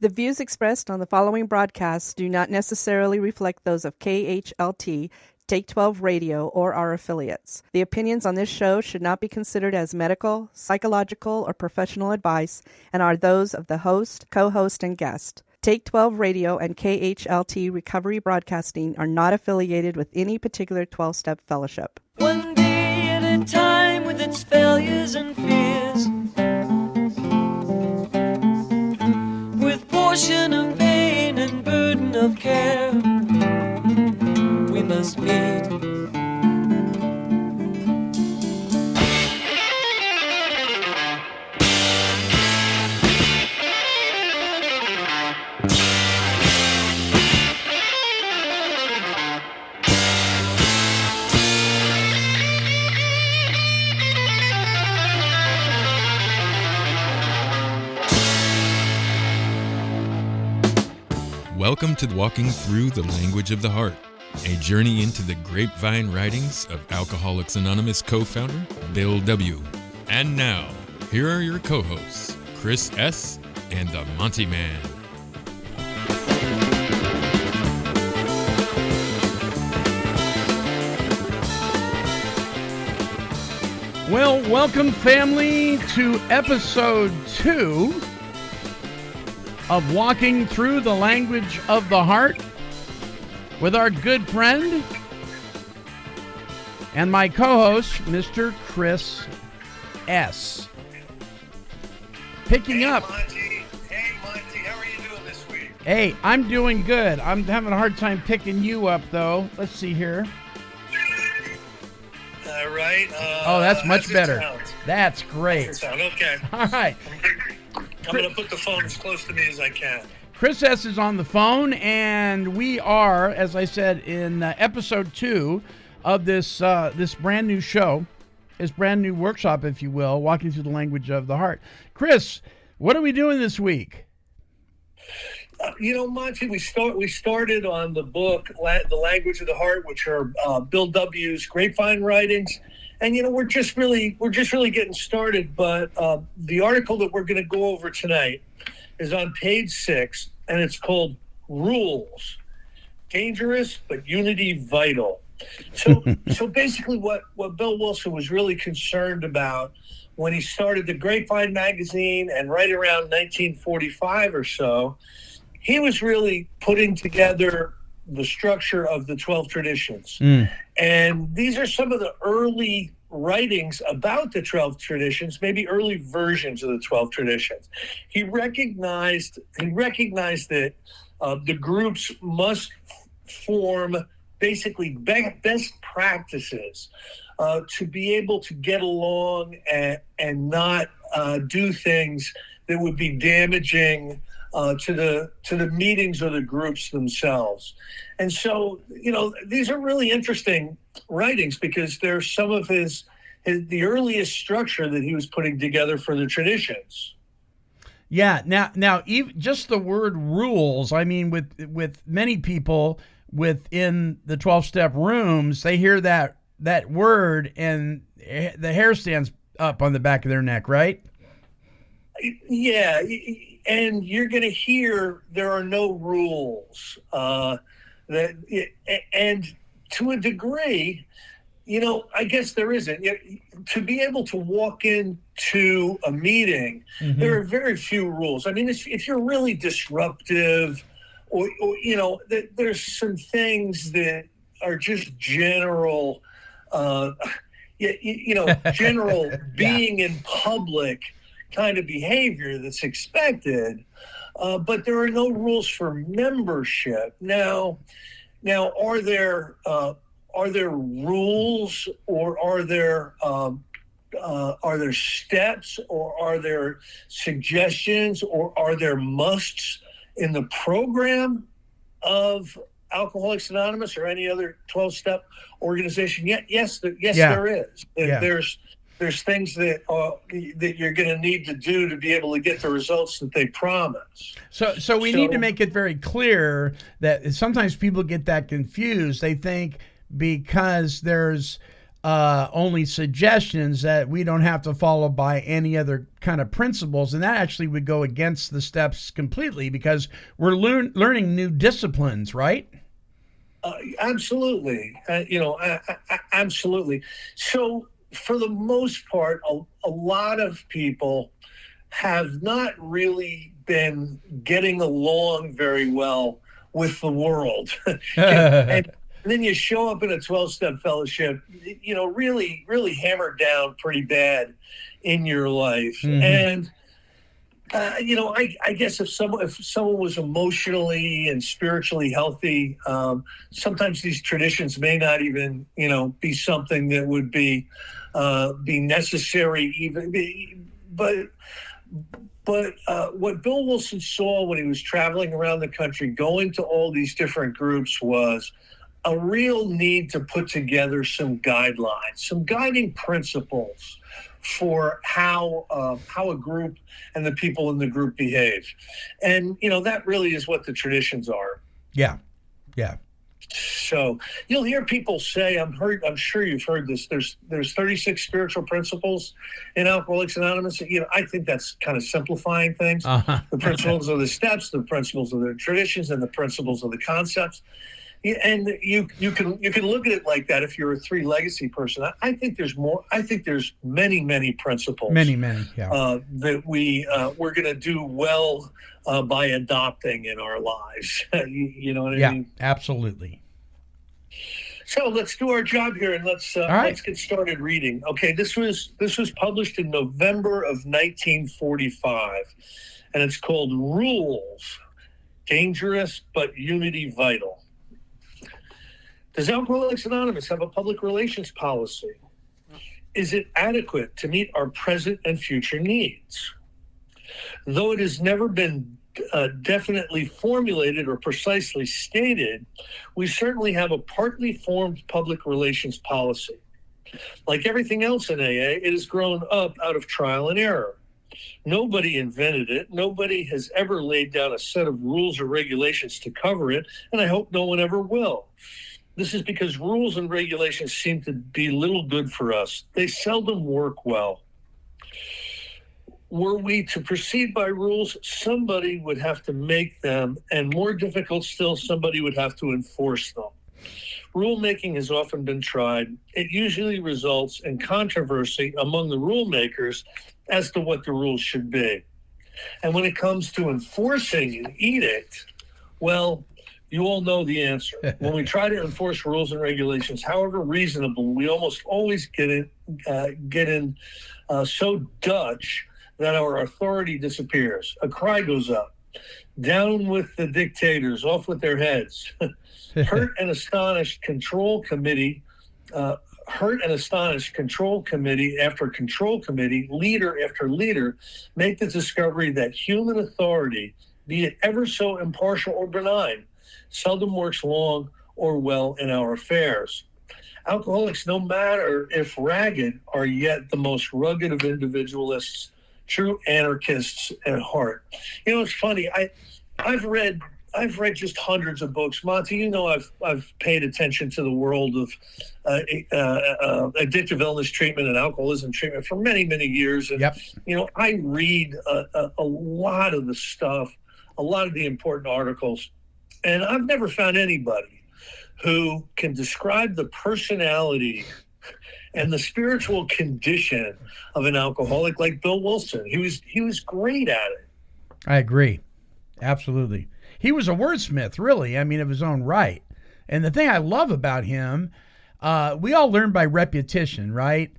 The views expressed on the following broadcasts do not necessarily reflect those of KHLT, Take 12 Radio, or our affiliates. The opinions on this show should not be considered as medical, psychological, or professional advice and are those of the host, co-host, and guest. Take 12 Radio and KHLT Recovery Broadcasting are not affiliated with any particular 12-step fellowship. One day at a time with its failures and fears, with portion of pain and burden of care, we must meet. Welcome to Walking Through the Language of the Heart, a journey into the Grapevine writings of Alcoholics Anonymous co-founder Bill W. And now, here are your co-hosts, Chris S. and the Monty'man. Well, welcome family to episode 2 of Walking Through the Language of the Heart with our good friend and my co-host, Mr. Chris S. Picking up. Monty. Hey, Monty, how are you doing this week? Hey, I'm doing good. I'm having a hard time picking you up, though. Let's see here. Right. Oh, that's much better. Sound. That's great. Sound. Okay. All right. I'm going to put the phone as close to me as I can. Chris S. is on the phone, and we are, as I said, in episode 2 of this brand new show, this brand new workshop, if you will, Walking Through the Language of the Heart. Chris, what are we doing this week? Monty, we started on the book, The Language of the Heart, which are Bill W.'s Grapevine writings. And, we're just really getting started. But the article that we're going to go over tonight is on page 6, and it's called Rules, Dangerous but Unity Vital. So basically what Bill Wilson was really concerned about when he started the Grapevine magazine, and right around 1945 or so, he was really putting together the structure of the 12 traditions. And these are some of the early writings about the 12 traditions, maybe early versions of the 12 traditions. He recognized that the groups must form basically best practices to be able to get along and not do things that would be damaging to the meetings or the groups themselves. And so, these are really interesting writings because they're some of the earliest structure that he was putting together for the traditions. Yeah. Now, even just the word rules. I mean, with many people within the 12-step rooms, they hear that word and the hair stands up on the back of their neck, right? Yeah. And you're going to hear there are no rules. And to a degree, I guess there isn't. To be able to walk into a meeting, there are very few rules. I mean, if you're really disruptive, or there's some things that are just general, general being in public kind of behavior that's expected, but there are no rules for membership. Now, are there rules, or are there steps, or are there suggestions, or are there musts in the program of Alcoholics Anonymous or any other 12-step organization? Yes, there is. There's things that you're going to need to do to be able to get the results that they promise. So we need to make it very clear that sometimes people get that confused. They think because there's only suggestions, that we don't have to follow by any other kind of principles. And that actually would go against the steps completely, because we're learning new disciplines, right? Absolutely. Absolutely. So for the most part, a lot of people have not really been getting along very well with the world. And then you show up in a 12-step fellowship, really, really hammered down pretty bad in your life. Mm-hmm. And, I guess if someone was emotionally and spiritually healthy, sometimes these traditions may not even, be something that would be necessary even. But what Bill Wilson saw when he was traveling around the country, going to all these different groups, was a real need to put together some guidelines, some guiding principles for how a group and the people in the group behave. And, that really is what the traditions are. Yeah. Yeah. So you'll hear people say, I'm sure you've heard this, there's 36 spiritual principles in Alcoholics Anonymous. I think that's kind of simplifying things. Uh-huh. The principles are the steps, the principles are the traditions, and the principles are the concepts. And you can look at it like that if you're a 3 legacy person. I think there's more. I think there's many principles. Many, yeah. That we're going to do well by adopting in our lives. You know what I mean? Yeah, absolutely. So let's do our job here, and let's get started reading. Okay, this was published in November of 1945, and it's called Rules: Dangerous but Unity Vital. Does Alcoholics Anonymous have a public relations policy? Is it adequate to meet our present and future needs? Though it has never been definitely formulated or precisely stated, we certainly have a partly formed public relations policy. Like everything else in AA, it has grown up out of trial and error. Nobody invented it. Nobody has ever laid down a set of rules or regulations to cover it, and I hope no one ever will. This is because rules and regulations seem to be little good for us. They seldom work well. Were we to proceed by rules, somebody would have to make them, and more difficult still, somebody would have to enforce them. Rulemaking has often been tried. It usually results in controversy among the rule makers as to what the rules should be. And when it comes to enforcing an edict, well, you all know the answer. When we try to enforce rules and regulations, however reasonable, we almost always get in so Dutch that our authority disappears. A cry goes up. Down with the dictators, off with their heads. Hurt and astonished control committee after control committee, leader after leader, make the discovery that human authority, be it ever so impartial or benign, seldom works long or well in our affairs. Alcoholics, no matter if ragged, are yet the most rugged of individualists, true anarchists at heart. It's funny. I've read just hundreds of books. Monty, I've paid attention to the world of addictive illness treatment and alcoholism treatment for many, many years. And, yep. I read a lot of the stuff, a lot of the important articles, and I've never found anybody who can describe the personality and the spiritual condition of an alcoholic like Bill Wilson. He was great at it. I agree. Absolutely. He was a wordsmith, really, of his own right. And the thing I love about him, we all learn by repetition, right?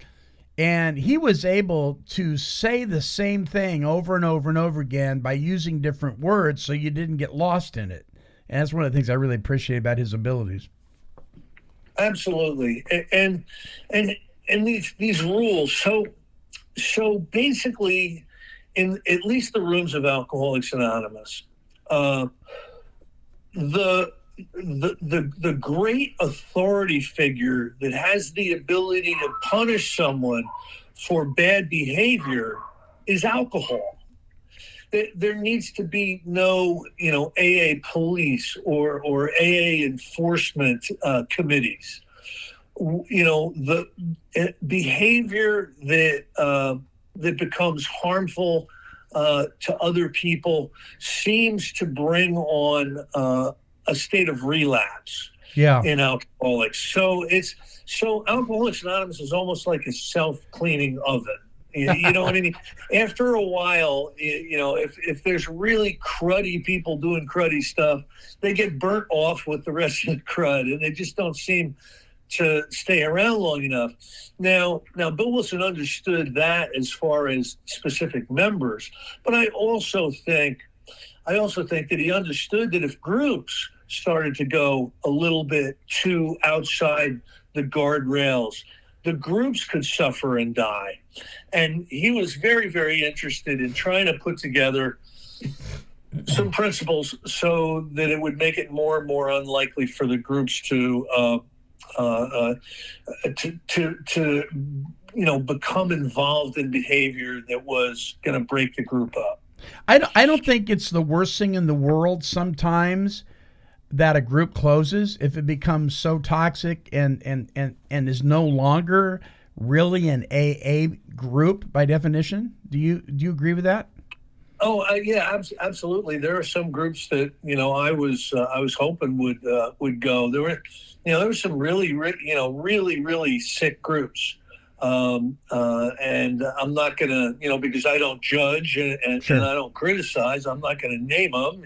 And he was able to say the same thing over and over and over again by using different words so you didn't get lost in it. And that's one of the things I really appreciate about his abilities. Absolutely. And these rules, so basically, in at least the rooms of Alcoholics Anonymous, the great authority figure that has the ability to punish someone for bad behavior is alcohol. There needs to be no, AA police or AA enforcement committees. the behavior that becomes harmful to other people seems to bring on a state of relapse in alcoholics. So Alcoholics Anonymous is almost like a self-cleaning oven. You know what I mean? After a while, if there's really cruddy people doing cruddy stuff, they get burnt off with the rest of the crud, and they just don't seem to stay around long enough. Now, Bill Wilson understood that as far as specific members, but I also think that he understood that if groups started to go a little bit too outside the guardrails, the groups could suffer and die. And he was very, very interested in trying to put together some principles so that it would make it more and more unlikely for the groups to become involved in behavior that was going to break the group up. I don't think it's the worst thing in the world sometimes that a group closes if it becomes so toxic and is no longer really an AA group by definition. Do you agree with that? Oh, yeah, absolutely. There are some groups that I was hoping would go. There were some really sick groups. And I'm not going to, because I don't judge and I don't criticize, I'm not going to name them,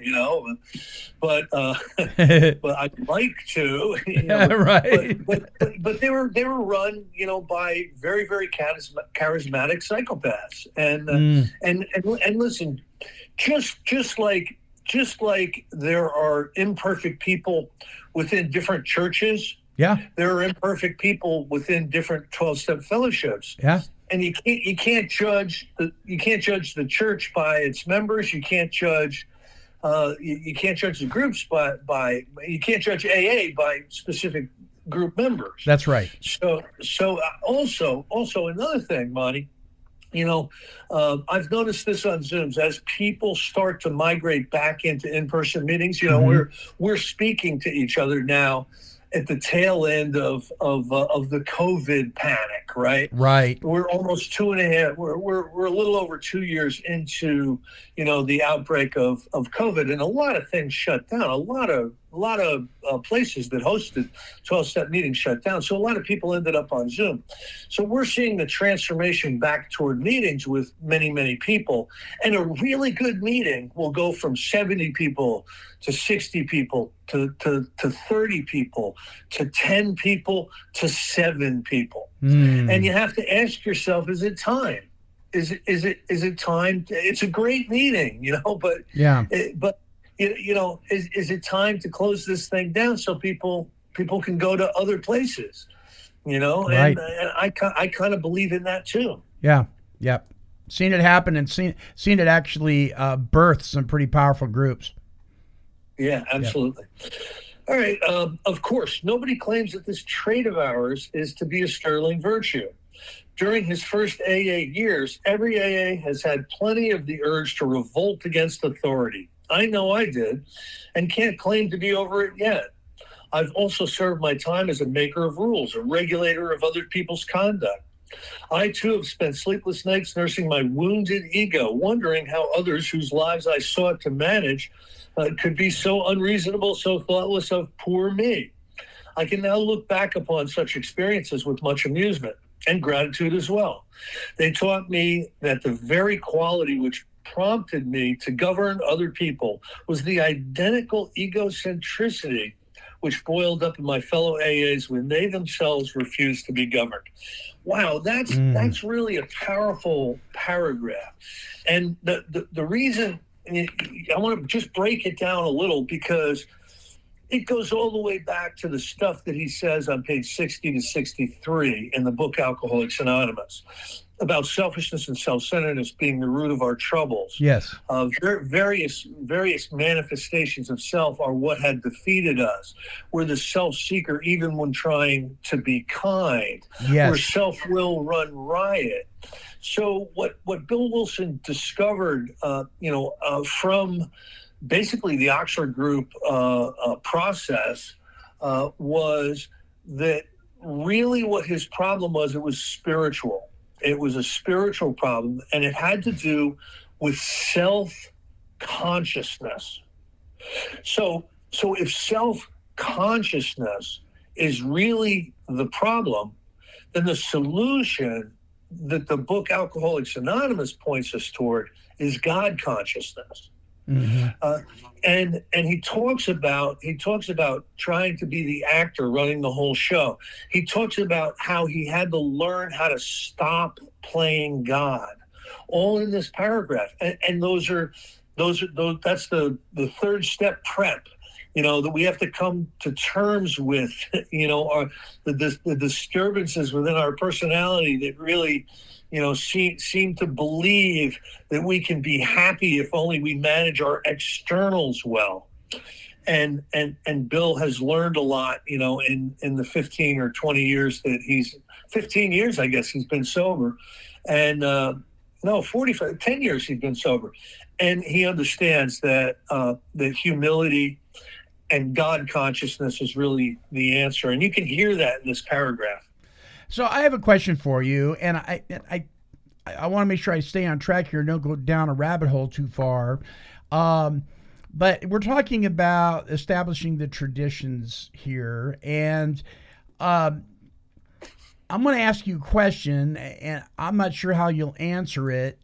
but I'd like to, right. But they were run, by very, very charismatic psychopaths. And listen, just like there are imperfect people within different churches, there are imperfect people within different 12-step fellowships. And you can't judge the church by its members. You can't judge the groups by you can't judge AA by specific group members. That's right. So also another thing, Monty, I've noticed this on Zooms as people start to migrate back into in-person meetings. We're speaking to each other now at the tail end of the COVID panic, right? Right. We're almost 2.5. We're a little over 2 years into the outbreak of COVID, and a lot of things shut down. A lot of places that hosted 12-step meetings shut down. So a lot of people ended up on Zoom. So we're seeing the transformation back toward meetings with many, many people. And a really good meeting will go from 70 people to 60 people to 30 people to 10 people to 7 people. And you have to ask yourself, is it time? Is it time? It's a great meeting, but is it time to close this thing down so people can go to other places, Right. And I kind of believe in that too. Yeah. Seen it happen and seen it actually birth some pretty powerful groups. Yeah, absolutely. Yep. All right. Of course, nobody claims that this trait of ours is to be a sterling virtue. During his first AA years, every AA has had plenty of the urge to revolt against authority. I know I did, and can't claim to be over it yet. I've also served my time as a maker of rules, a regulator of other people's conduct. I, too, have spent sleepless nights nursing my wounded ego, wondering how others whose lives I sought to manage could be so unreasonable, so thoughtless of poor me. I can now look back upon such experiences with much amusement and gratitude as well. They taught me that the very quality which prompted me to govern other people was the identical egocentricity which boiled up in my fellow AAs when they themselves refused to be governed. Wow, that's really a powerful paragraph. And the reason I want to just break it down a little, because it goes all the way back to the stuff that he says on page 60 to 63 in the book Alcoholics Anonymous about selfishness and self-centeredness being the root of our troubles. Yes. Various manifestations of self are what had defeated us. We're the self-seeker even when trying to be kind. Yes. Where self-will run riot. So what Bill Wilson discovered, from basically the Oxford Group process was that really what his problem was, it was spiritual. It was a spiritual problem, and it had to do with self-consciousness. So if self-consciousness is really the problem, then the solution that the book Alcoholics Anonymous points us toward is God consciousness. Mm-hmm. And he talks about trying to be the actor running the whole show. He talks about how he had to learn how to stop playing God, all in this paragraph. And that's the third step prep, that we have to come to terms with, the disturbances within our personality that really, seem to believe that we can be happy if only we manage our externals well. And Bill has learned a lot, in the 15 or 20 years that 15 years, I guess, he's been sober. And 45, 10 years he's been sober. And he understands that humility and God consciousness is really the answer. And you can hear that in this paragraph. So I have a question for you, and I want to make sure I stay on track here and don't go down a rabbit hole too far. But we're talking about establishing the traditions here, and I'm going to ask you a question, and I'm not sure how you'll answer it,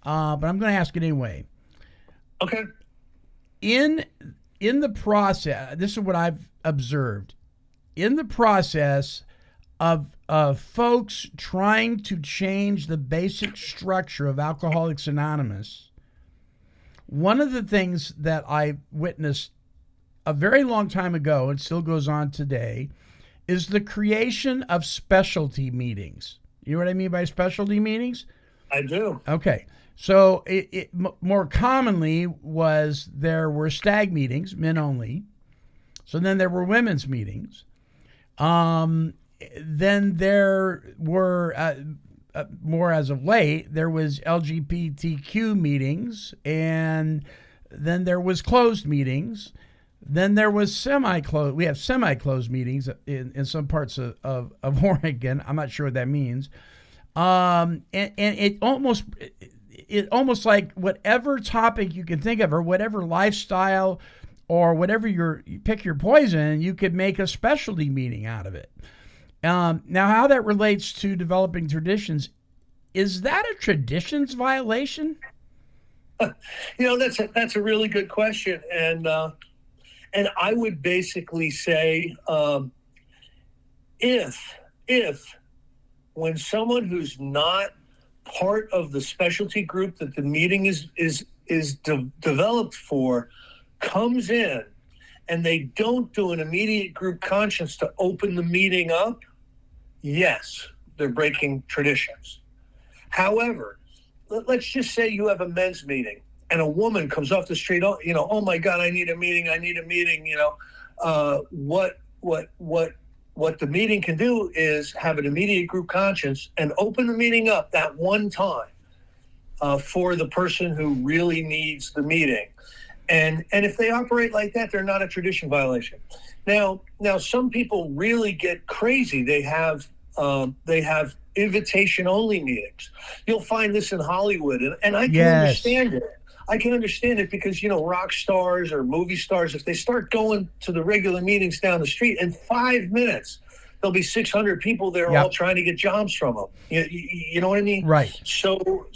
but I'm going to ask it anyway. Okay. In the process, this is what I've observed. In the process of folks trying to change the basic structure of Alcoholics Anonymous, one of the things that I witnessed a very long time ago, and still goes on today, is the creation of specialty meetings. You know what I mean by specialty meetings? I do. Okay. So it more commonly there were stag meetings, men only. So then there were women's meetings. Then there were, more as of late, there was LGBTQ meetings, and then there was closed meetings. Then there was semi-closed. We have semi-closed meetings in some parts of Oregon. I'm not sure what that means. And it almost like whatever topic you can think of, or whatever lifestyle, or whatever you pick your poison, you could make a specialty meeting out of it. Now, how that relates to developing traditions, is that a traditions violation? That's a really good question, and I would basically say, if when someone who's not part of the specialty group that the meeting is developed for comes in, and they don't do an immediate group conscience to open the meeting up, yes, they're breaking traditions. However, let's just say you have a men's meeting and a woman comes off the street, oh my God, I need a meeting. What the meeting can do is have an immediate group conscience and open the meeting up that one time for the person who really needs the meeting. And if they operate like that, they're not a tradition violation. Now some people really get crazy. They have invitation only meetings. You'll find this in Hollywood, and I can understand it. I can understand it because, rock stars or movie stars, if they start going to the regular meetings down the street, in 5 minutes, there'll be 600 people there all trying to get jobs from them. You know what I mean? Right. So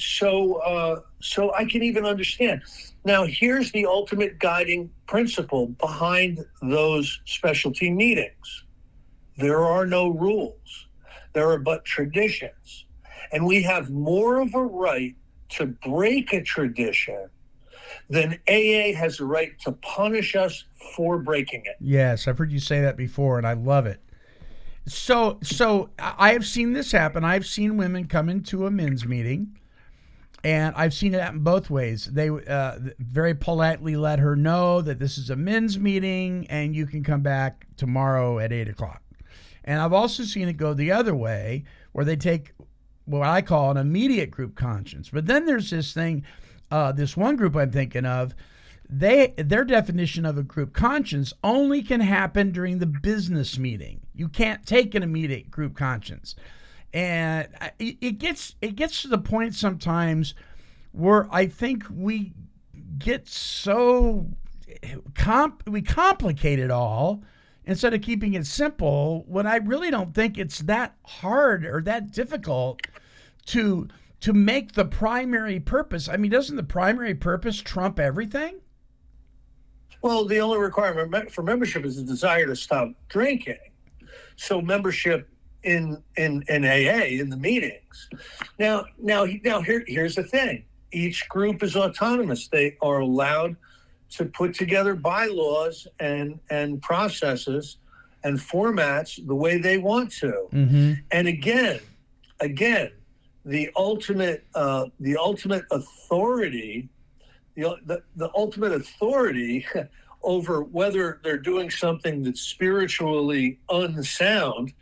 I can even understand. Now, here's the ultimate guiding principle behind those specialty meetings. There are no rules. There are but traditions. And we have more of a right to break a tradition than AA has a right to punish us for breaking it. Yes, I've heard you say that before, and I love it. So I have seen this happen. I've seen women come into a men's meeting, and I've seen it happen both ways. They very politely let her know that this is a men's meeting and you can come back tomorrow at 8 o'clock. And I've also seen it go the other way, where they take what I call an immediate group conscience. But then there's this thing, this one group I'm thinking of, their definition of a group conscience only can happen during the business meeting. You can't take an immediate group conscience. And it gets to the point sometimes where I think we get so we complicate it all instead of keeping it simple, when I really don't think it's that hard or that difficult to make the primary purpose. I mean, doesn't the primary purpose trump everything? Well, the only requirement for membership is the desire to stop drinking. So membership in AA, in the meetings. Now here's the thing. Each group is autonomous. They are allowed to put together bylaws and processes and formats the way they want to. Mm-hmm. And again, the ultimate authority, the ultimate authority over whether they're doing something that's spiritually unsound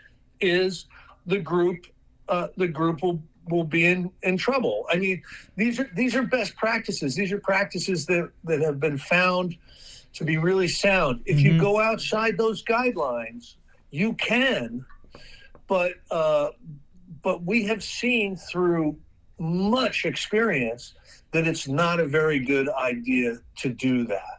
is the group. The group will be in trouble. I mean, these are best practices. These are practices that have been found to be really sound. If you go outside those guidelines, you can, but we have seen through much experience that it's not a very good idea to do that.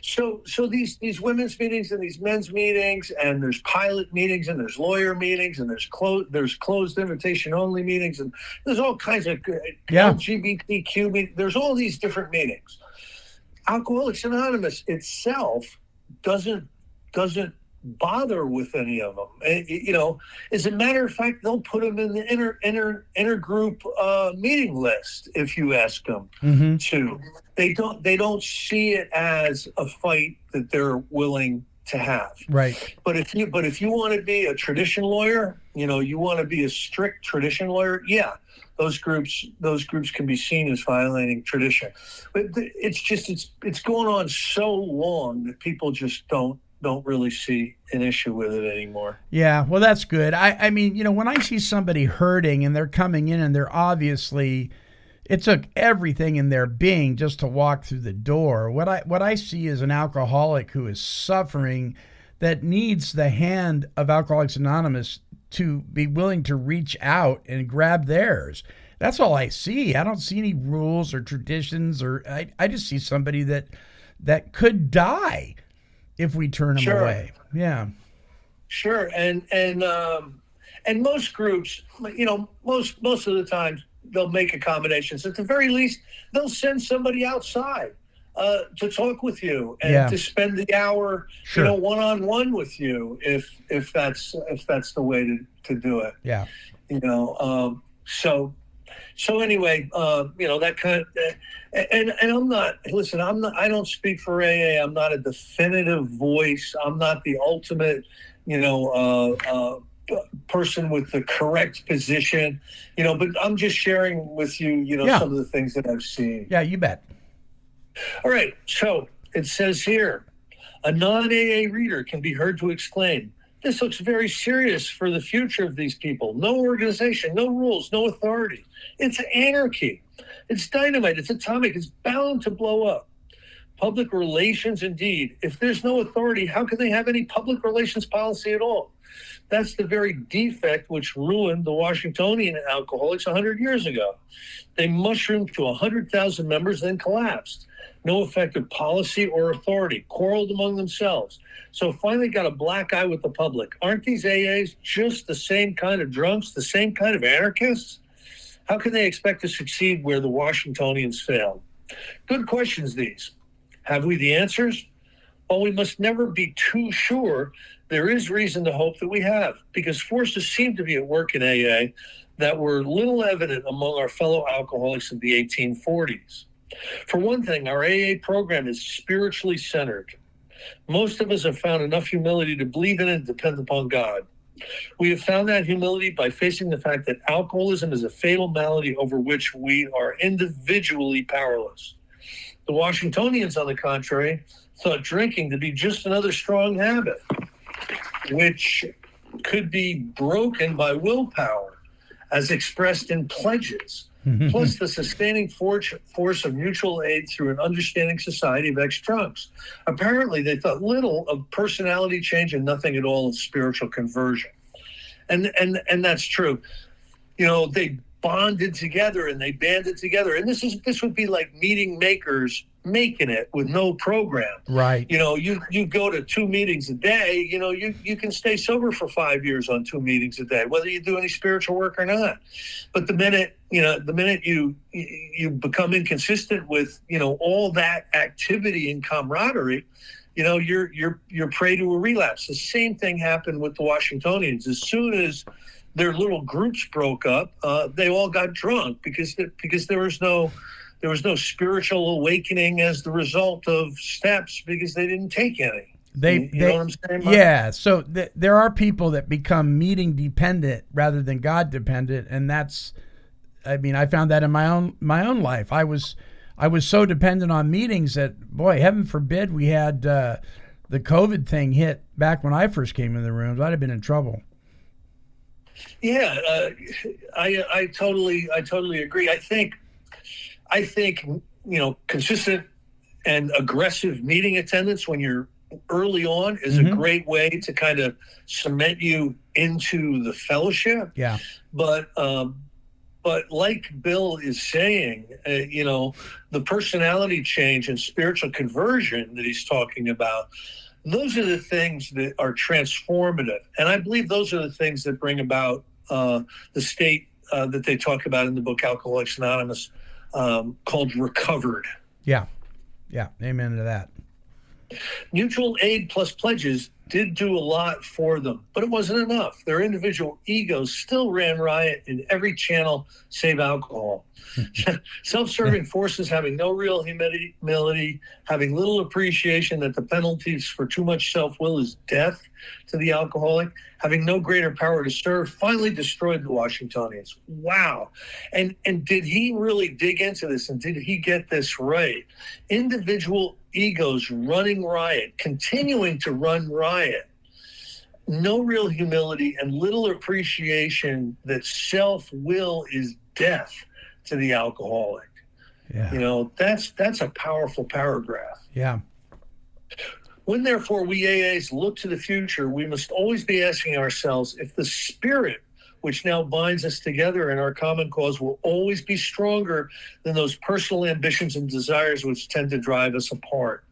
So these women's meetings and these men's meetings, and there's pilot meetings, and there's lawyer meetings, and there's closed invitation only meetings, and there's all kinds of LGBTQ meetings. There's all these different meetings. Alcoholics Anonymous itself doesn't bother with any of them. As a matter of fact, they'll put them in the intergroup meeting list if you ask them to. They don't see it as a fight that they're willing to have. Right. But if you want to be a tradition lawyer, you want to be a strict tradition lawyer, yeah, those groups can be seen as violating tradition. But it's going on so long that people just don't really see an issue with it anymore. Yeah, well, that's good. I mean, when I see somebody hurting and they're coming in and they're obviously, it took everything in their being just to walk through the door. What I see is an alcoholic who is suffering that needs the hand of Alcoholics Anonymous to be willing to reach out and grab theirs. That's all I see. I don't see any rules or traditions, or I just see somebody that could die if we turn them away. Yeah. Sure. And most groups, most of the time they'll make accommodations. At the very least, they'll send somebody outside to talk with you and to spend the hour, one-on-one with you if that's the way to do it. Yeah. So anyway, that kind of, and I don't speak for AA. I'm not a definitive voice. I'm not the ultimate, person with the correct position, but I'm just sharing with you, some of the things that I've seen. Yeah, you bet. All right. So it says here, a non-AA reader can be heard to exclaim, "This looks very serious for the future of these people. No organization, no rules, no authority. It's anarchy. It's dynamite. It's atomic. It's bound to blow up. Public relations, indeed. If there's no authority, how can they have any public relations policy at all? That's the very defect which ruined the Washingtonian alcoholics 100 years ago. They mushroomed to 100,000 members, then collapsed. No effective policy or authority, quarreled among themselves. So finally got a black eye with the public. Aren't these AAs just the same kind of drunks, the same kind of anarchists? How can they expect to succeed where the Washingtonians failed?" Good questions, these. Have we the answers? Well, we must never be too sure. There is reason to hope that we have, because forces seem to be at work in AA that were little evident among our fellow alcoholics of the 1840s. For one thing, our AA program is spiritually centered. Most of us have found enough humility to believe in and depend upon God. We have found that humility by facing the fact that alcoholism is a fatal malady over which we are individually powerless. The Washingtonians, on the contrary, thought drinking to be just another strong habit, which could be broken by willpower, as expressed in pledges. plus the sustaining force of mutual aid through an understanding society of ex-drunks. Apparently, they thought little of personality change and nothing at all of spiritual conversion. And that's true. You know, they bonded together and they banded together. And this would be like meeting makers making it with no program. Right. You know, you go to 2 meetings a day, you know, you can stay sober for 5 years on 2 meetings a day, whether you do any spiritual work or not. But the minute you become inconsistent with, you know, all that activity and camaraderie, you know, you're prey to a relapse. The same thing happened with the Washingtonians. As soon as their little groups broke up, they all got drunk because there was no spiritual awakening as the result of steps because they didn't take any. You know what I'm saying, Mike? Yeah. So there are people that become meeting dependent rather than God dependent, and that's, I mean, I found that in my own life. I was so dependent on meetings that, boy, heaven forbid we had the COVID thing hit back when I first came in the rooms. I'd have been in trouble. Yeah, I totally agree. I think you know, consistent and aggressive meeting attendance when you're early on is a great way to kind of cement you into the fellowship. Yeah. But like Bill is saying, you know, the personality change and spiritual conversion that he's talking about, those are the things that are transformative. And I believe those are the things that bring about the state that they talk about in the book Alcoholics Anonymous, called recovered. Yeah. Yeah. Amen to that. Mutual aid plus pledges did do a lot for them, but it wasn't enough. Their individual egos still ran riot in every channel save alcohol. Self-serving forces having no real humility, having little appreciation that the penalties for too much self-will is death to the alcoholic, having no greater power to serve, finally destroyed the Washingtonians. Wow. And did he really dig into this, and did he get this right? Individual egos running riot, continuing to run riot, no real humility, and little appreciation that self-will is death to the alcoholic. Yeah. You know, that's a powerful paragraph. Yeah. When therefore we AAs look to the future, we must always be asking ourselves if the spirit which now binds us together in our common cause will always be stronger than those personal ambitions and desires which tend to drive us apart.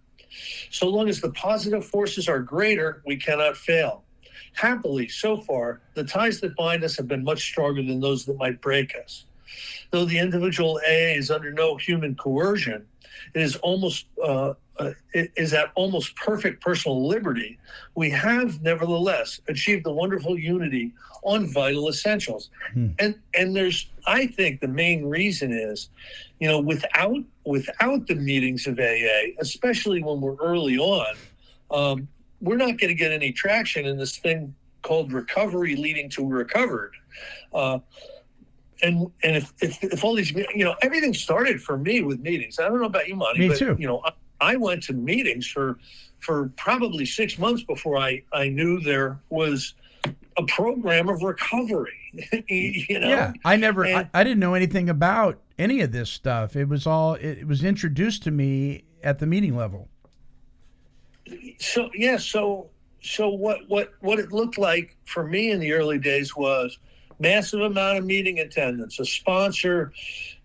So long as the positive forces are greater, we cannot fail. Happily, so far, the ties that bind us have been much stronger than those that might break us. Though the individual AA is under no human coercion, it is at almost perfect personal liberty, we have nevertheless achieved the wonderful unity on vital essentials. And there's, I think the main reason is, you know, without the meetings of AA, especially when we're early on, we're not going to get any traction in this thing called recovery leading to recovered. And if all these, you know, everything started for me with meetings. I don't know about you, Monty, Me but too. You know, I went to meetings for probably 6 months before I knew there was a program of recovery. You know? Yeah, I didn't know anything about any of this stuff. It was introduced to me at the meeting level. So what it looked like for me in the early days was massive amount of meeting attendance. A sponsor,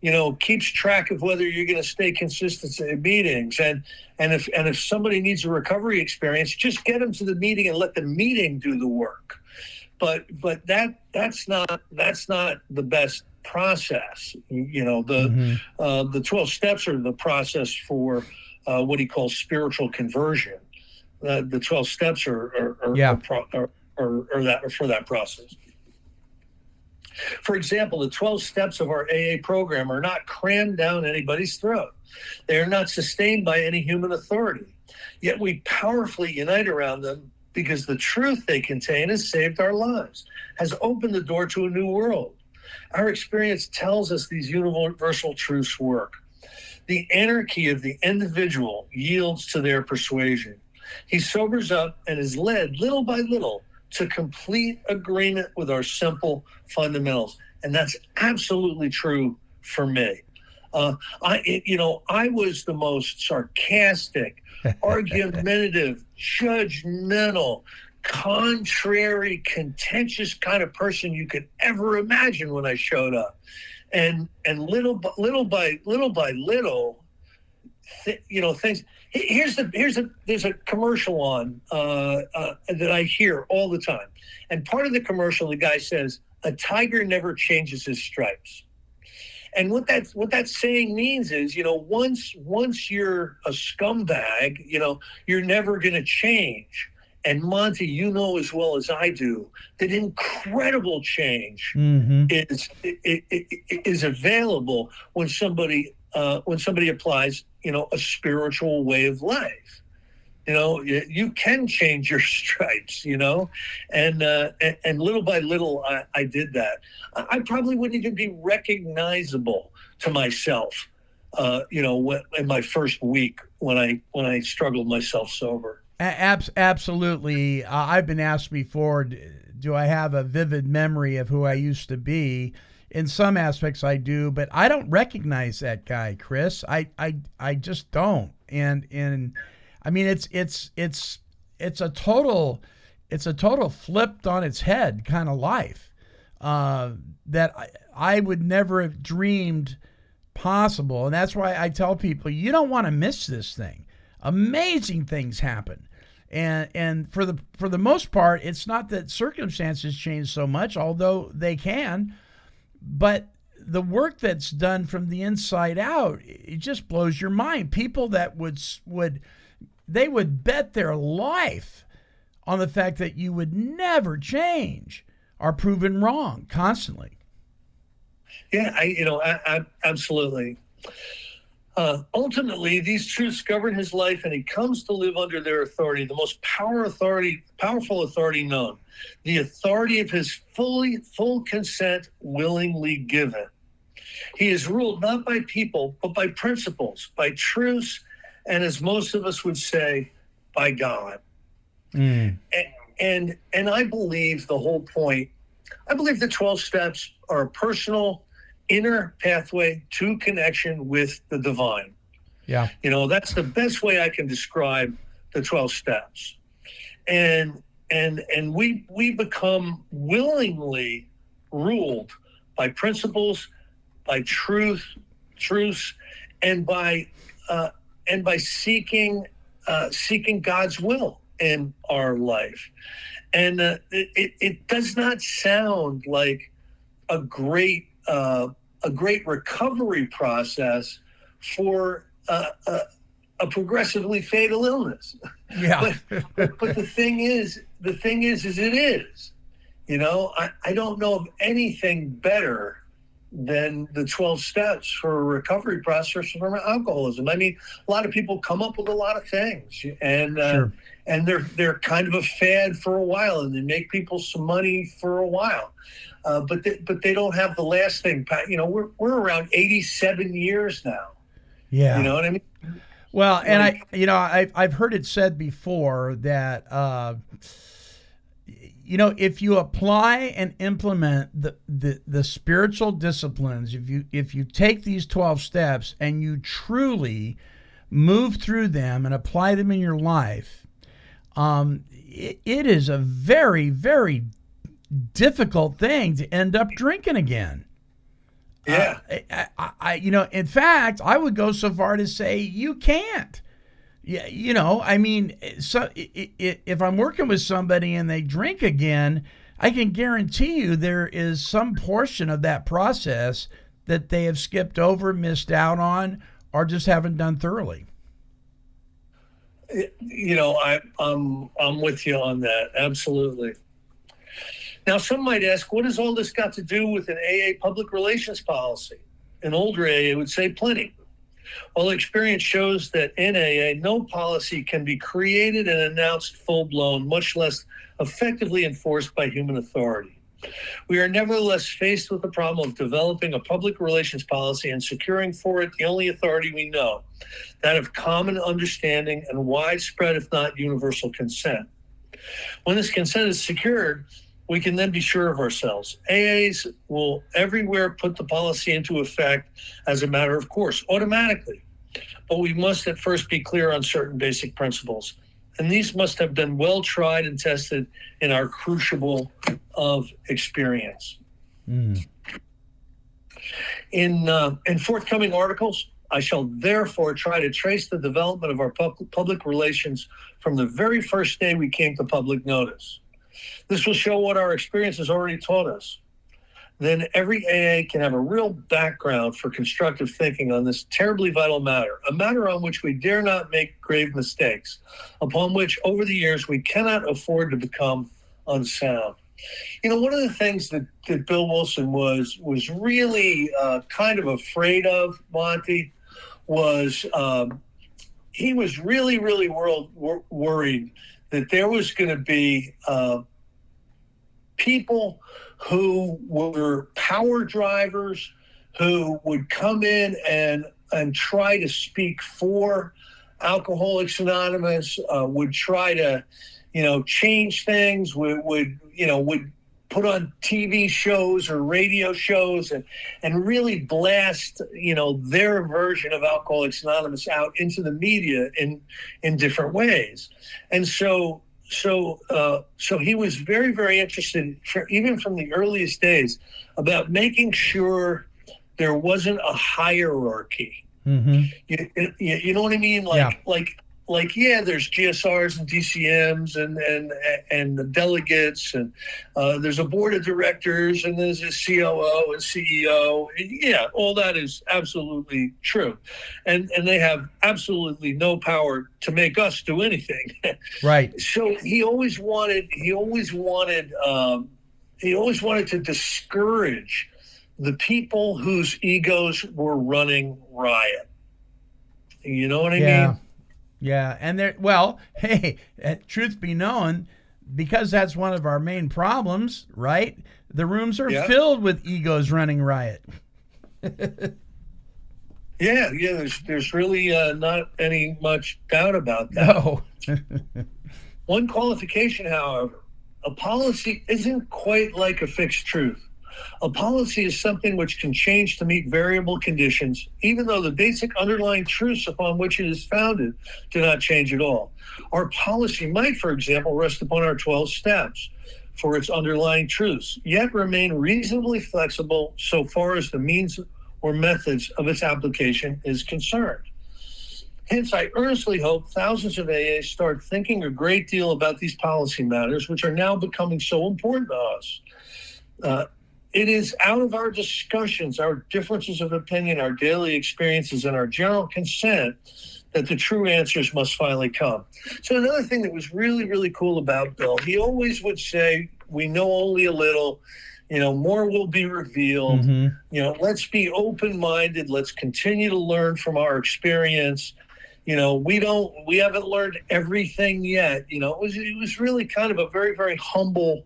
you know, keeps track of whether you're going to stay consistent in meetings, and if somebody needs a recovery experience, just get them to the meeting and let the meeting do the work. But that's not the best process. You know, the 12 steps are the process for what he calls spiritual conversion. The 12 steps are for that process. For example, the 12 steps of our AA program are not crammed down anybody's throat. They are not sustained by any human authority. Yet we powerfully unite around them because the truth they contain has saved our lives, has opened the door to a new world. Our experience tells us these universal truths work. The anarchy of the individual yields to their persuasion. He sobers up and is led little by little to complete agreement with our simple fundamentals. And that's absolutely true for me. I was the most sarcastic, argumentative, judgmental, contrary, contentious kind of person you could ever imagine when I showed up. And little by little, things. There's a commercial on that I hear all the time, and part of the commercial, the guy says, "A tiger never changes his stripes." And what that saying means is, once you're a scumbag, you're never going to change. And Monty, you know as well as I do that incredible change is available when somebody applies, a spiritual way of life. You can change your stripes, and little by little, I did that. I probably wouldn't even be recognizable to myself, in my first week when I struggled myself sober. Absolutely. I've been asked before, do I have a vivid memory of who I used to be? In some aspects I do, but I don't recognize that guy, Chris. I just don't. And I mean, it's a total flipped on its head kind of life that I would never have dreamed possible. And that's why I tell people, you don't want to miss this thing. Amazing things happen. And for the most part, it's not that circumstances change so much, although they can, but the work that's done from the inside out, it just blows your mind. People that would bet their life on the fact that you would never change are proven wrong constantly. Yeah, I absolutely. Ultimately, these truths govern his life, and he comes to live under their authority, the most powerful authority known, the authority of his full consent willingly given. He is ruled not by people, but by principles, by truths, and as most of us would say, by God. And I believe the whole point. I believe the 12 steps are a personal inner pathway to connection with the divine. Yeah. That's the best way I can describe the 12 steps. And we become willingly ruled by principles, by truths, and by seeking God's will in our life. And it does not sound like a great recovery process for a progressively fatal illness. Yeah. but the thing is it is. I don't know of anything better than the 12 steps for a recovery process from alcoholism. I mean, a lot of people come up with a lot of things, and Sure. And they're kind of a fad for a while, and they make people some money for a while. But they don't have the last thing. We're around 87 years now. Yeah. You know what I mean? Well, and I've heard it said before that if you apply and implement the spiritual disciplines, if you take these 12 steps and you truly move through them and apply them in your life, it is a very, very difficult thing to end up drinking again. Yeah. In fact, I would go so far to say you can't. Yeah, I mean, so if I'm working with somebody and they drink again, I can guarantee you there is some portion of that process that they have skipped over, missed out on, or just haven't done thoroughly. I'm with you on that. Absolutely. Now, some might ask, what has all this got to do with an AA public relations policy? An older AA would say plenty. Well, experience shows that in AA, no policy can be created and announced full-blown, much less effectively enforced by human authority. We are nevertheless faced with the problem of developing a public relations policy and securing for it the only authority we know, that of common understanding and widespread, if not universal, consent. When this consent is secured, we can then be sure of ourselves. AAs will everywhere put the policy into effect as a matter of course, automatically. But we must at first be clear on certain basic principles. And these must have been well tried and tested in our crucible of experience. Mm. In forthcoming articles, I shall therefore try to trace the development of our public relations from the very first day we came to public notice. This will show what our experience has already taught us. Then every AA can have a real background for constructive thinking on this terribly vital matter, a matter on which we dare not make grave mistakes, upon which over the years we cannot afford to become unsound. You know, one of the things that Bill Wilson was really kind of afraid of, Monty, was he was really worried that there was going to be people who were power drivers who would come in and try to speak for Alcoholics Anonymous, would try to, change things, would put on TV shows or radio shows and really blast, their version of Alcoholics Anonymous out into the media in different ways. And so he was very interested, even from the earliest days, about making sure there wasn't a hierarchy. Mm-hmm. You know what I mean? There's GSRs and DCMs and the delegates, and there's a board of directors, and there's a COO and CEO. Yeah, all that is absolutely true, and they have absolutely no power to make us do anything. Right. So he always wanted to discourage the people whose egos were running riot. You know what I mean? Yeah, and truth be known, because that's one of our main problems, right? The rooms are filled with egos running riot. There's really not any much doubt about that. No. One qualification, however, a policy isn't quite like a fixed truth. A policy is something which can change to meet variable conditions, even though the basic underlying truths upon which it is founded do not change at all. Our policy might, for example, rest upon our 12 steps for its underlying truths, yet remain reasonably flexible so far as the means or methods of its application is concerned. Hence, I earnestly hope thousands of AAs start thinking a great deal about these policy matters, which are now becoming so important to us. It is out of our discussions, our differences of opinion, our daily experiences, and our general consent that the true answers must finally come. So another thing that was really cool about Bill, he always would say, we know only a little, more will be revealed. Mm-hmm. Let's be open-minded. Let's continue to learn from our experience. We haven't learned everything yet. It was really kind of a very humble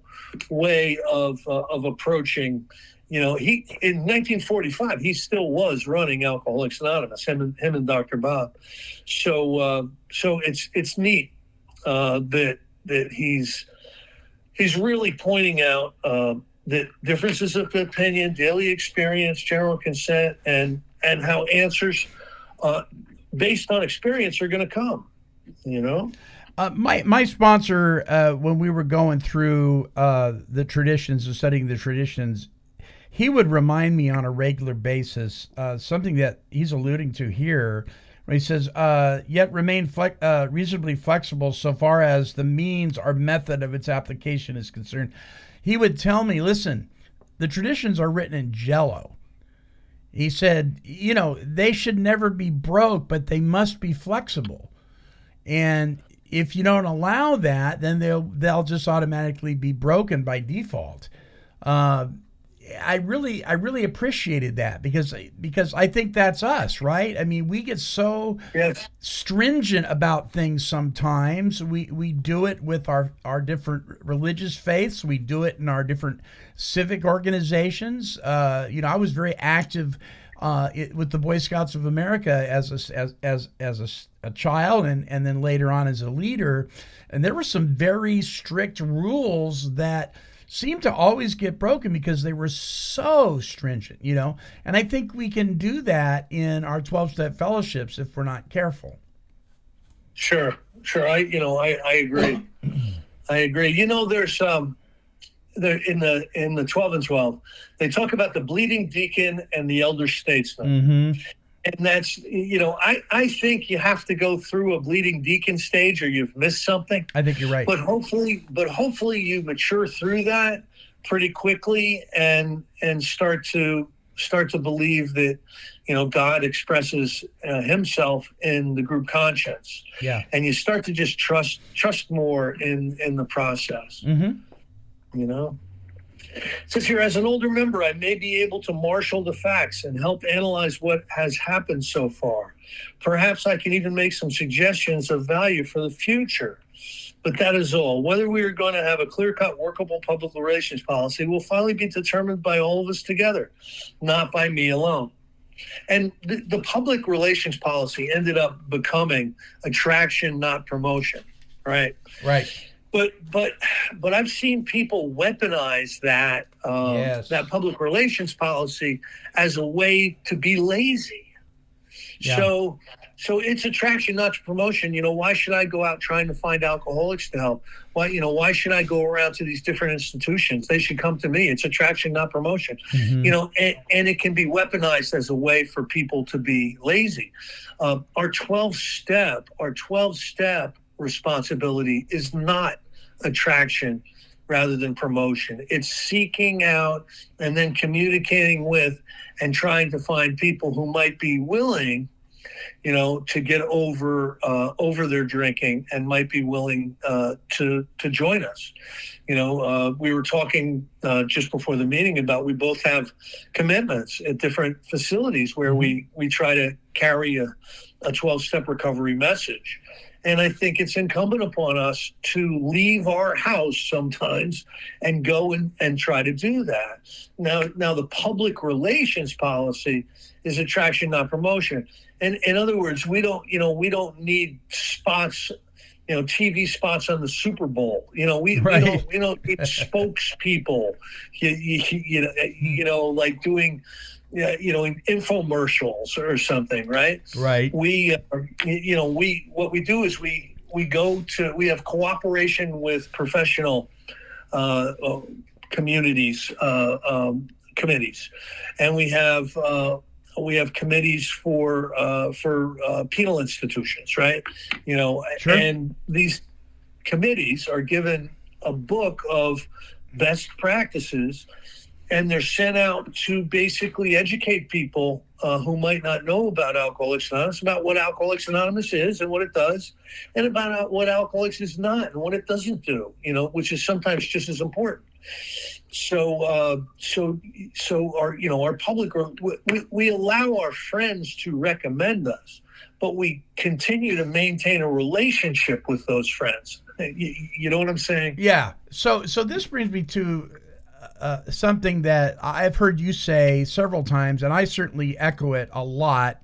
way of approaching. He in 1945 he still was running Alcoholics Anonymous, him and Dr. Bob. So it's neat that he's really pointing out that differences of opinion, daily experience, general consent, and how answers based on experience are going to come. My sponsor, when we were going through the traditions and studying the traditions, he would remind me on a regular basis something that he's alluding to here, where he says, yet remain reasonably flexible so far as the means or method of its application is concerned. He would tell me, listen, the traditions are written in Jello. He said, they should never be broke, but they must be flexible. And if you don't allow that, then they'll just automatically be broken by default. I really appreciated that because I think that's us, right? I mean, we get so stringent about things sometimes. We do it with our different religious faiths. We do it in our different civic organizations. I was very active with the Boy Scouts of America as a child and then later on as a leader. And there were some very strict rules that seem to always get broken because they were so stringent, And I think we can do that in our 12-step fellowships if we're not careful. Sure. I agree. I agree. There's there in the 12 and 12, they talk about the bleeding deacon and the elder statesman. Mm-hmm. And that's, I think you have to go through a bleeding deacon stage or you've missed something. I think you're right. But hopefully you mature through that pretty quickly and start to believe that, God expresses himself in the group conscience. Yeah. And you start to just trust more in the process. Mm-hmm. It says here, as an older member, I may be able to marshal the facts and help analyze what has happened so far. Perhaps I can even make some suggestions of value for the future. But that is all. Whether we are going to have a clear-cut, workable public relations policy will finally be determined by all of us together, not by me alone. And the public relations policy ended up becoming attraction, not promotion, right? Right. But I've seen people weaponize that that public relations policy as a way to be lazy. Yeah. So it's attraction, not promotion. Why should I go out trying to find alcoholics to help? Why should I go around to these different institutions? They should come to me. It's attraction, not promotion. Mm-hmm. And it can be weaponized as a way for people to be lazy. Our 12-step responsibility is not attraction rather than promotion. It's seeking out and then communicating with and trying to find people who might be willing, to get over their drinking and might be willing to join us. We were talking just before the meeting about we both have commitments at different facilities where we try to carry a 12-step recovery message. And I think it's incumbent upon us to leave our house sometimes and go and try to do that. Now the public relations policy is attraction, not promotion. And in other words, we don't need spots, TV spots on the Super Bowl. We don't need spokespeople, like doing infomercials or something, right? Right. We what we do is we have cooperation with professional communities, committees, and we have committees for penal institutions, right? Sure. And these committees are given a book of best practices, and they're sent out to basically educate people who might not know about Alcoholics Anonymous, about what Alcoholics Anonymous is and what it does, and about what Alcoholics is not and what it doesn't do, which is sometimes just as important. So our public, we allow our friends to recommend us, but we continue to maintain a relationship with those friends. You know what I'm saying? Yeah. So this brings me to something that I've heard you say several times, and I certainly echo it a lot.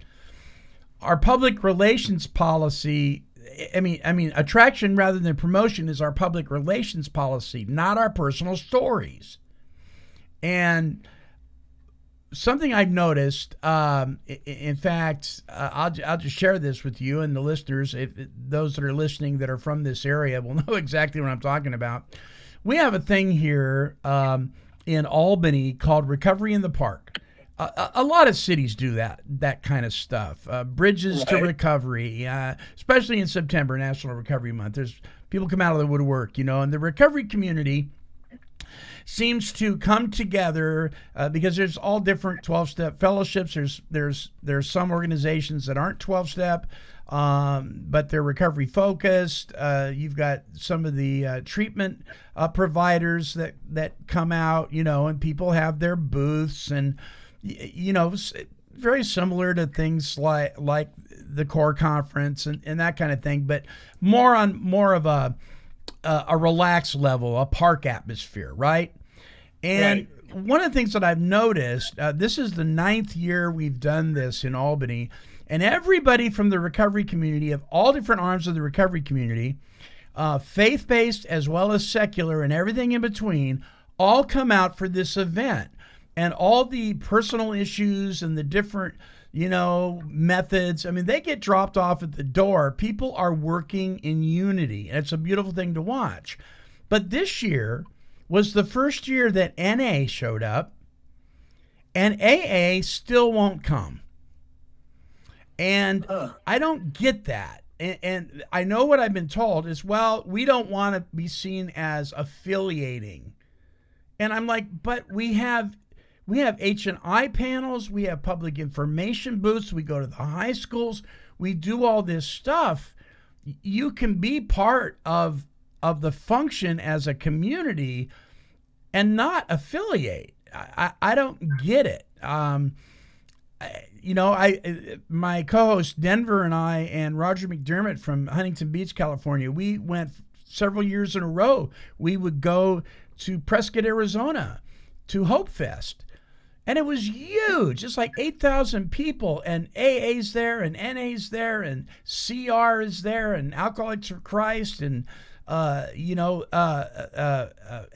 Our public relations policy, I mean, attraction rather than promotion is our public relations policy, not our personal stories. And something I've noticed, in fact, I'll just share this with you and the listeners. If those that are listening that are from this area will know exactly what I'm talking about. We have a thing here in Albany called Recovery in the Park. A lot of cities do that kind of stuff. Bridges to Recovery, especially in September, National Recovery Month. There's people come out of the woodwork, and the recovery community seems to come together because there's all different 12-step fellowships. There's some organizations that aren't 12-step, but they're recovery focused. You've got some of the treatment providers that come out, and people have their booths and, very similar to things like the core conference and that kind of thing, but more of a relaxed level, a park atmosphere, right? And one of the things that I've noticed, this is the 9th year we've done this in Albany, and everybody from the recovery community, of all different arms of the recovery community, faith-based as well as secular and everything in between, all come out for this event, and all the personal issues and the different, methods. I mean, they get dropped off at the door. People are working in unity, and it's a beautiful thing to watch. But this year was the first year that NA showed up, and AA still won't come. And I don't get that. And I know what I've been told is, well, we don't want to be seen as affiliating. And I'm like, but we have H&I panels, we have public information booths, we go to the high schools, we do all this stuff. You can be part of the function as a community and not affiliate. I don't get it. My co-host Denver and I and Roger McDermott from Huntington Beach, California, we went several years in a row. We would go to Prescott, Arizona, to Hope Fest. And it was huge. It's like 8,000 people, and AA's there, and NA's there, and CR is there, and Alcoholics for Christ, and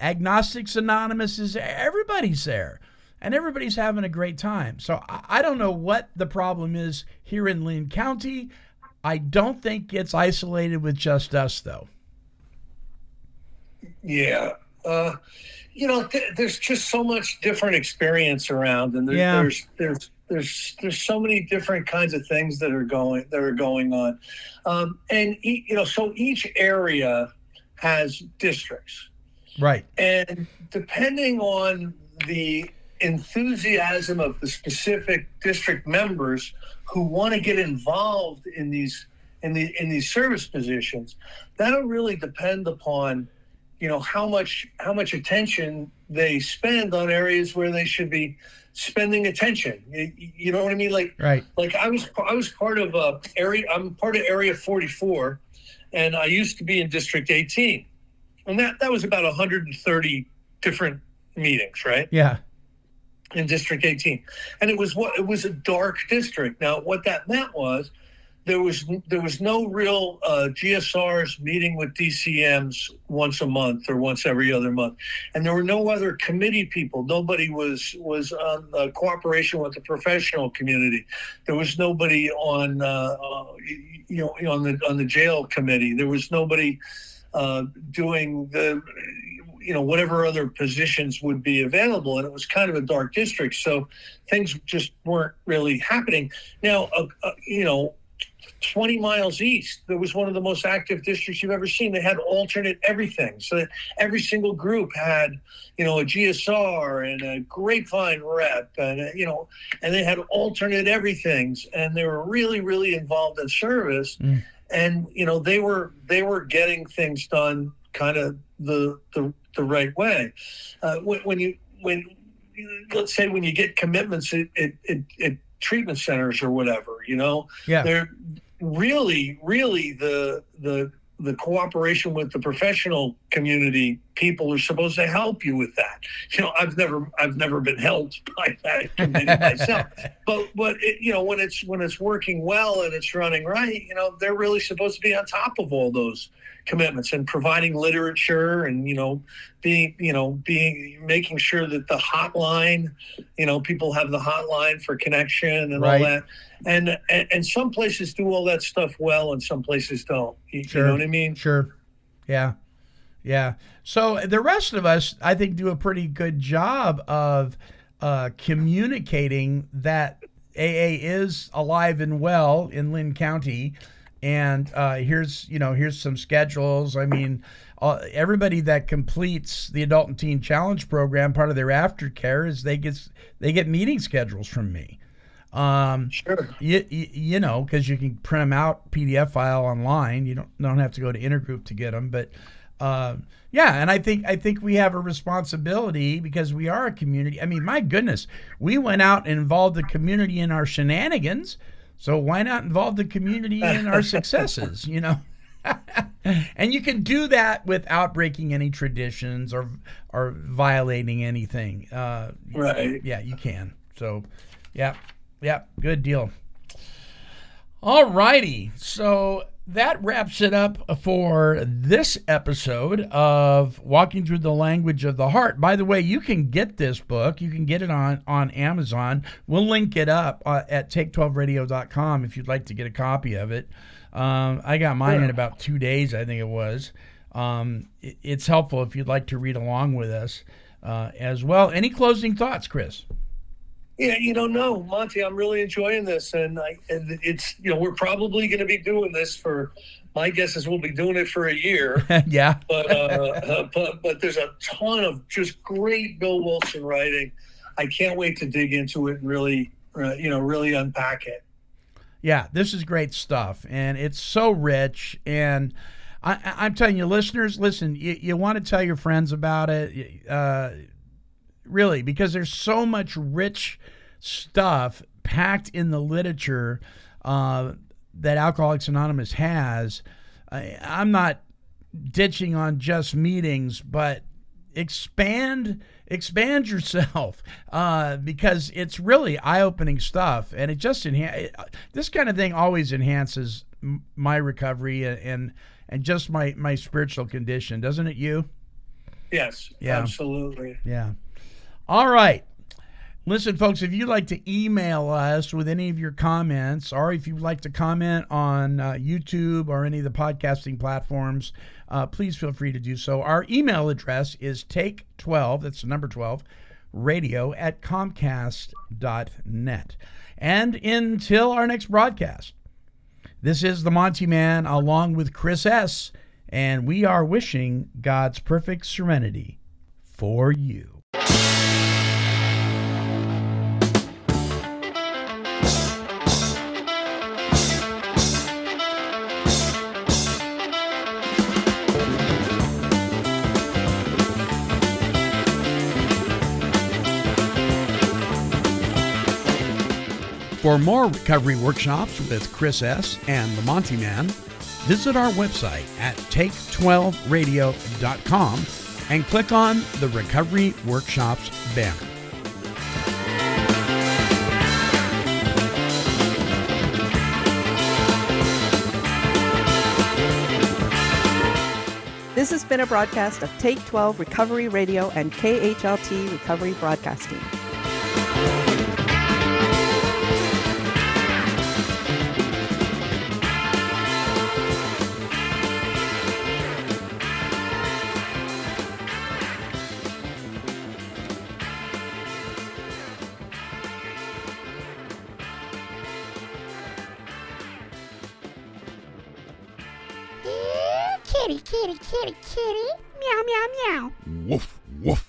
Agnostics Anonymous is there. Everybody's there, and everybody's having a great time. So I don't know what the problem is here in Lynn County. I don't think it's isolated with just us, though. Yeah. There's just so much different experience around, and there's so many different kinds of things that are going on, so each area has districts, right? And depending on the enthusiasm of the specific district members who want to get involved in these service positions, that'll really depend upon how much attention they spend on areas where they should be spending attention. You know what I mean? Right. Like I was part of I'm part of Area 44, and I used to be in District 18, and that was about 130 different meetings, right? Yeah. In District 18, and it was a dark district. Now, what that meant was there was no real GSRs meeting with DCMs once a month or once every other month, and there were no other committee people. Nobody was on cooperation with the professional community. There was nobody on on the jail committee. There was nobody doing the whatever other positions would be available, and it was kind of a dark district, so things just weren't really happening. Now, 20 miles east, there was one of the most active districts you've ever seen. They had alternate everything. So that every single group had, a GSR and a Grapevine rep, and, and they had alternate everythings. And they were really, really involved in service. And, they were getting things done kind of the right way. Let's say when you get commitments at treatment centers or whatever, they're really the cooperation with the professional community people are supposed to help you with that. I've never been helped by that committee myself, but when it's working well and it's running right, they're really supposed to be on top of all those commitments and providing literature and making sure that the hotline, people have the hotline for connection and right. all that. And some places do all that stuff well and some places don't. Sure. You know what I mean? Sure. Yeah. So the rest of us, I think, do a pretty good job of communicating that AA is alive and well in Lynn County. And here's some schedules. I mean, everybody that completes the Adult and Teen Challenge program, part of their aftercare is they get meeting schedules from me. Sure. Because you can print them out PDF file online. You don't have to go to Intergroup to get them. But and I think we have a responsibility because we are a community. I mean, my goodness, we went out and involved the community in our shenanigans. So why not involve the community in our successes, And you can do that without breaking any traditions or violating anything. Right. Yeah, you can. So, yeah, good deal. All righty. So that wraps it up for this episode of Walking Through the Language of the Heart. By the way, you can get this book. You can get it on Amazon. We'll link it up at take12radio.com if you'd like to get a copy of it. I got mine in about 2 days, I think it was. It's helpful if you'd like to read along with us as well. Any closing thoughts, Chris? Yeah, no, Monty, I'm really enjoying this, and it's we're probably going to be doing this for. My guess is we'll be doing it for a year. Yeah, but there's a ton of just great Bill Wilson writing. I can't wait to dig into it and really unpack it. Yeah, this is great stuff, and it's so rich. And I'm telling you, listeners, listen, you want to tell your friends about it. Really, because there's so much rich stuff packed in the literature that Alcoholics Anonymous has. I'm not ditching on just meetings, but expand yourself because it's really eye-opening stuff, and it just this kind of thing always enhances my recovery and just my spiritual condition, doesn't it? You? Yes, yeah, absolutely. Yeah. All right. Listen, folks, if you'd like to email us with any of your comments, or if you'd like to comment on YouTube or any of the podcasting platforms, please feel free to do so. Our email address is take12, that's the number 12, radio@comcast.net. And until our next broadcast, this is the Monty'man along with Chris S., and we are wishing God's perfect serenity for you. For more recovery workshops with Chris S. and the Monty'man, visit our website at take12radio.com and click on the Recovery Workshops banner. This has been a broadcast of Take 12 Recovery Radio and KHLT Recovery Broadcasting. Kitty, kitty, kitty, kitty. Meow, meow, meow. Woof, woof.